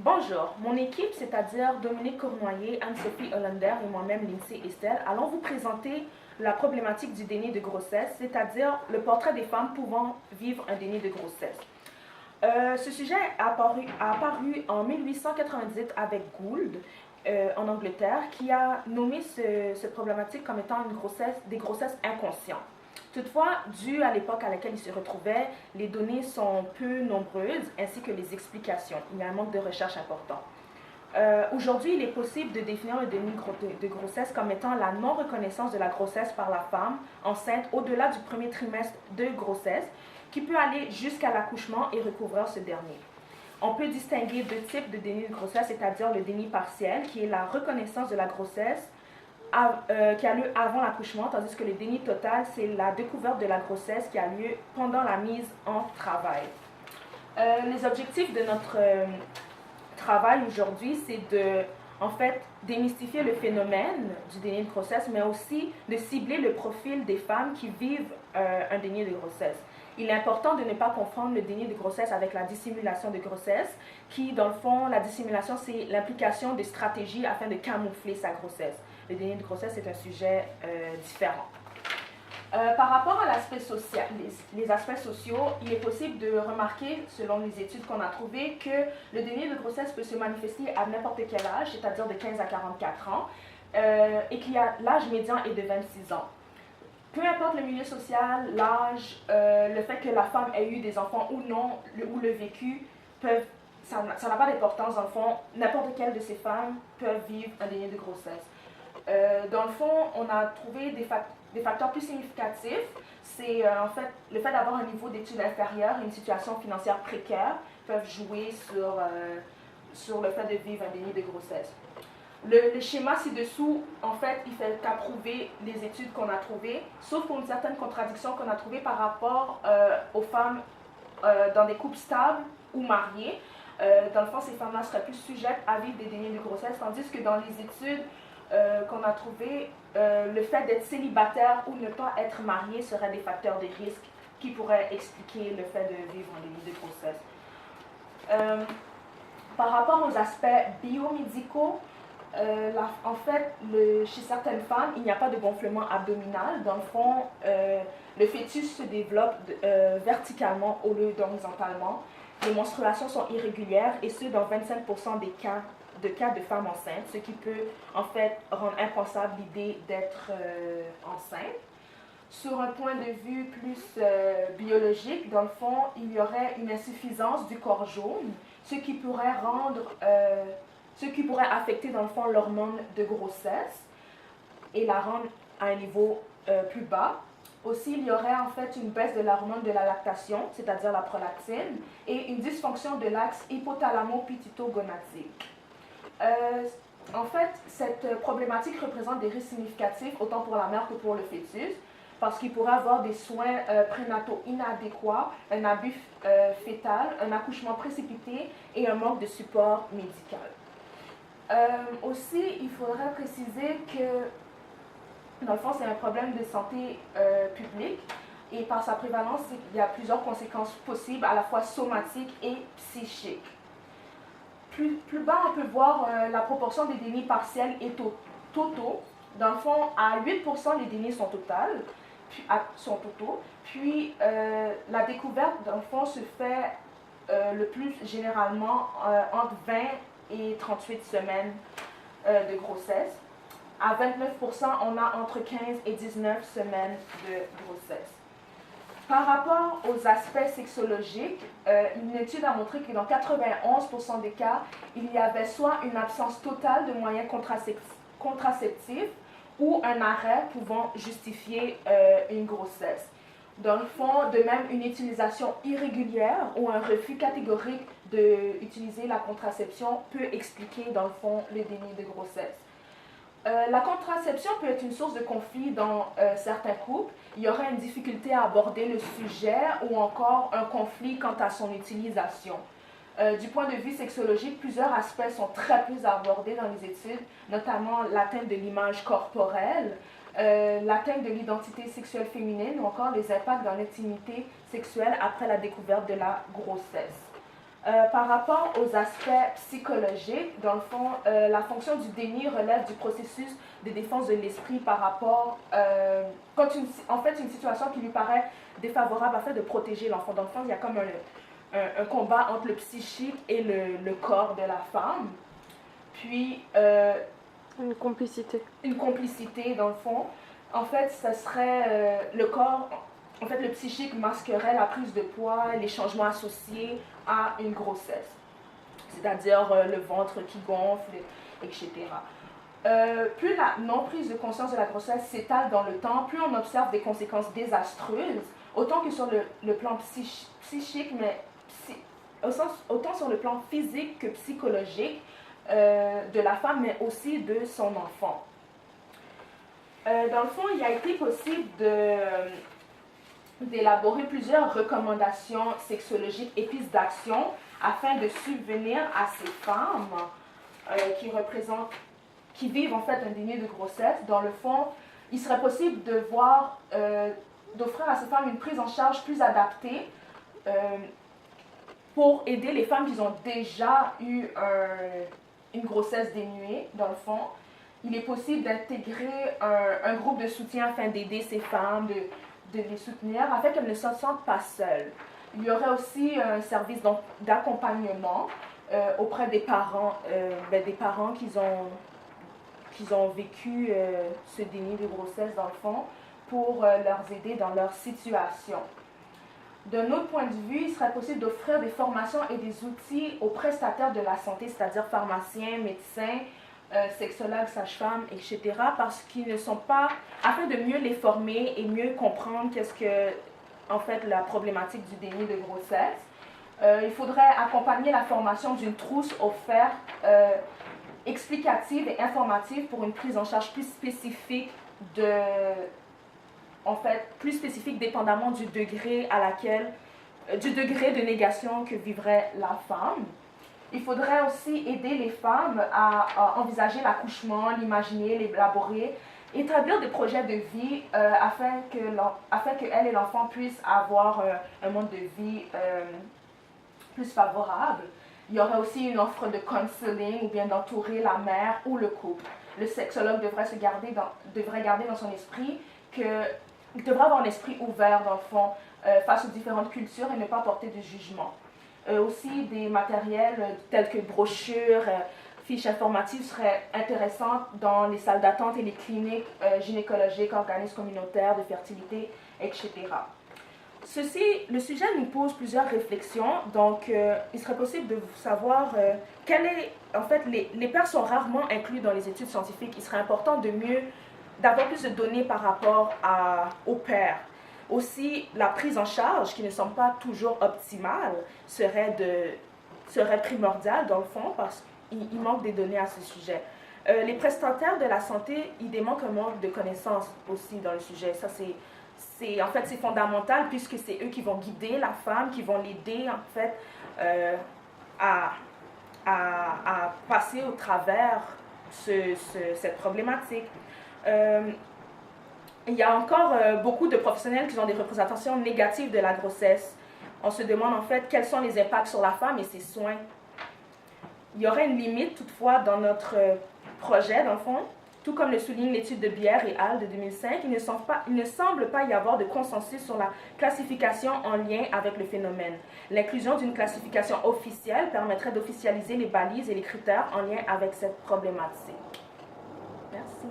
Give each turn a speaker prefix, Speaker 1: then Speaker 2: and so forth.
Speaker 1: Bonjour, mon équipe, c'est-à-dire Dominique Cournoyer, Anne-Sophie Hollander et moi-même Lindsay Estelle, allons vous présenter la problématique du déni de grossesse, c'est-à-dire le portrait des femmes pouvant vivre un déni de grossesse. Ce sujet a apparu en 1898 avec Gould, en Angleterre, qui a nommé cette problématique comme étant des grossesses inconscientes. Toutefois, dû à l'époque à laquelle il se retrouvait, les données sont peu nombreuses ainsi que les explications. Il y a un manque de recherche important. Aujourd'hui, il est possible de définir le déni de grossesse comme étant la non-reconnaissance de la grossesse par la femme enceinte au-delà du premier trimestre de grossesse, qui peut aller jusqu'à l'accouchement et recouvrir ce dernier. On peut distinguer deux types de déni de grossesse, c'est-à-dire le déni partiel, qui est la reconnaissance de la grossesse qui a lieu avant l'accouchement, tandis que le déni total, c'est la découverte de la grossesse qui a lieu pendant la mise en travail. Les objectifs de notre travail aujourd'hui, c'est en fait, démystifier le phénomène du déni de grossesse, mais aussi de cibler le profil des femmes qui vivent un déni de grossesse. Il est important de ne pas confondre le déni de grossesse avec la dissimulation de grossesse, qui, dans le fond, la dissimulation, c'est l'implication de stratégies afin de camoufler sa grossesse. Le déni de grossesse est un sujet différent. Par rapport à l'aspect social, les aspects sociaux, il est possible de remarquer, selon les études qu'on a trouvées, que le déni de grossesse peut se manifester à n'importe quel âge, c'est-à-dire de 15 à 44 ans, et qu'il y a l'âge médian est de 26 ans. Peu importe le milieu social, l'âge, le fait que la femme ait eu des enfants ou non, ou le vécu, ça n'a pas d'importance. Dans le fond, n'importe quelle de ces femmes peuvent vivre un déni de grossesse. Dans le fond, on a trouvé des facteurs plus significatifs. C'est en fait le fait d'avoir un niveau d'études inférieur et une situation financière précaire peuvent jouer sur le fait de vivre un déni de grossesse. Le schéma ci-dessous, en fait, il fait qu'approuver les études qu'on a trouvées, sauf pour une certaine contradiction qu'on a trouvée par rapport aux femmes dans des couples stables ou mariés. Dans le fond, ces femmes-là seraient plus sujettes à vivre des dénis de grossesse, tandis que dans les études qu'on a trouvées, le fait d'être célibataire ou ne pas être marié seraient des facteurs de risque qui pourraient expliquer le fait de vivre un déni de grossesse. Par rapport aux aspects biomédicaux, en fait, chez certaines femmes, il n'y a pas de gonflement abdominal. Dans le fond, le fœtus se développe verticalement au lieu d'horizontalement. Les menstruations sont irrégulières et ce, dans 25% des cas de femmes enceintes, ce qui peut en fait rendre impensable l'idée d'être enceinte. Sur un point de vue plus biologique, dans le fond, il y aurait une insuffisance du corps jaune, ce qui pourrait affecter dans le fond l'hormone de grossesse et la rendre à un niveau plus bas. Aussi, il y aurait en fait une baisse de l'hormone de la lactation, c'est-à-dire la prolactine, et une dysfonction de l'axe hypothalamo-pituito-gonadique. En fait, cette problématique représente des risques significatifs autant pour la mère que pour le fœtus, parce qu'il pourrait avoir des soins prénataux inadéquats, un abus fœtal, un accouchement précipité et un manque de support médical. Aussi, il faudrait préciser que, dans le fond, c'est un problème de santé publique et par sa prévalence, il y a plusieurs conséquences possibles, à la fois somatiques et psychiques. Plus bas, on peut voir la proportion des dénis partiels et totaux. Dans le fond, à 8%, les dénis sont totaux. Puis, la découverte, dans le fond, se fait le plus généralement entre 20 et 38 semaines de grossesse. À 29%, on a entre 15 et 19 semaines de grossesse. Par rapport aux aspects sexologiques, une étude a montré que dans 91% des cas, il y avait soit une absence totale de moyens contraceptifs ou un arrêt pouvant justifier une grossesse. Dans le fond, de même, une utilisation irrégulière ou un refus catégorique d'utiliser la contraception peut expliquer, dans le fond, le déni de grossesse. La contraception peut être une source de conflit dans certains couples. Il y aurait une difficulté à aborder le sujet ou encore un conflit quant à son utilisation. Du point de vue sexologique, plusieurs aspects sont très peu abordés dans les études, notamment l'atteinte de l'image corporelle, l'atteinte de l'identité sexuelle féminine ou encore les impacts dans l'intimité sexuelle après la découverte de la grossesse. Par rapport aux aspects psychologiques, dans le fond, la fonction du déni relève du processus de défense de l'esprit par rapport, en fait, une situation qui lui paraît défavorable afin de protéger l'enfant. Dans le fond, il y a comme un combat entre le psychique et le corps de la femme. Puis,
Speaker 2: Une complicité.
Speaker 1: une complicité, dans le fond. En fait, ça serait le corps, en fait, le psychique masquerait la prise de poids, les changements associés à une grossesse, c'est-à-dire le ventre qui gonfle, etc. Plus la non-prise de conscience de la grossesse s'étale dans le temps, plus on observe des conséquences désastreuses, autant que sur le plan psychique, mais autant sur le plan physique que psychologique de la femme, mais aussi de son enfant. Dans le fond, il a été possible d'élaborer plusieurs recommandations sexologiques et pistes d'action afin de subvenir à ces femmes qui vivent en fait un déni de grossesse. Dans le fond, il serait possible d'offrir à ces femmes une prise en charge plus adaptée pour aider les femmes qui ont déjà eu une grossesse dénuée, dans le fond. Il est possible d'intégrer un groupe de soutien afin d'aider ces femmes, de les soutenir, afin qu'elles ne se sentent pas seules. Il y aurait aussi un service d'accompagnement auprès des parents qui ont vécu ce déni de grossesse, dans le fond, pour leur aider dans leur situation. D'un autre point de vue, il serait possible d'offrir des formations et des outils aux prestataires de la santé, c'est-à-dire pharmaciens, médecins, sexologues, sages-femmes, etc., parce qu'ils ne sont pas, afin de mieux les former et mieux comprendre qu'est-ce que, en fait, la problématique du déni de grossesse. Il faudrait accompagner la formation d'une trousse offerte, explicative et informative pour une prise en charge plus spécifique plus spécifique dépendamment du degré de négation que vivrait la femme. Il faudrait aussi aider les femmes à envisager l'accouchement, l'imaginer, l'élaborer, établir des projets de vie afin qu'elle et l'enfant puissent avoir un mode de vie plus favorable. Il y aurait aussi une offre de counseling ou bien d'entourer la mère ou le couple. Le sexologue devrait garder dans son esprit il devrait avoir un esprit ouvert, dans le fond, face aux différentes cultures et ne pas porter de jugement. Aussi, des matériels tels que brochures, fiches informatives seraient intéressantes dans les salles d'attente et les cliniques gynécologiques, organismes communautaires de fertilité, etc. Le sujet nous pose plusieurs réflexions, donc il serait possible de savoir en fait, les pères sont rarement inclus dans les études scientifiques. Il serait important d'avoir plus de données par rapport aux pères. Aussi, la prise en charge, qui ne semble pas toujours optimale, serait primordiale dans le fond, parce qu'il manque des données à ce sujet. Les prestataires de la santé, ils démontrent un manque de connaissances aussi dans le sujet. Ça, en fait, c'est fondamental, puisque c'est eux qui vont guider la femme, qui vont l'aider, en fait, à passer au travers cette problématique. Il y a encore beaucoup de professionnels qui ont des représentations négatives de la grossesse. On se demande en fait quels sont les impacts sur la femme et ses soins. Il y aurait une limite toutefois dans notre projet, dans le fond, tout comme le souligne l'étude de Bière et al. De 2005, il ne semble pas y avoir de consensus sur la classification en lien avec le phénomène. L'inclusion d'une classification officielle permettrait d'officialiser les balises et les critères en lien avec cette problématique. Merci.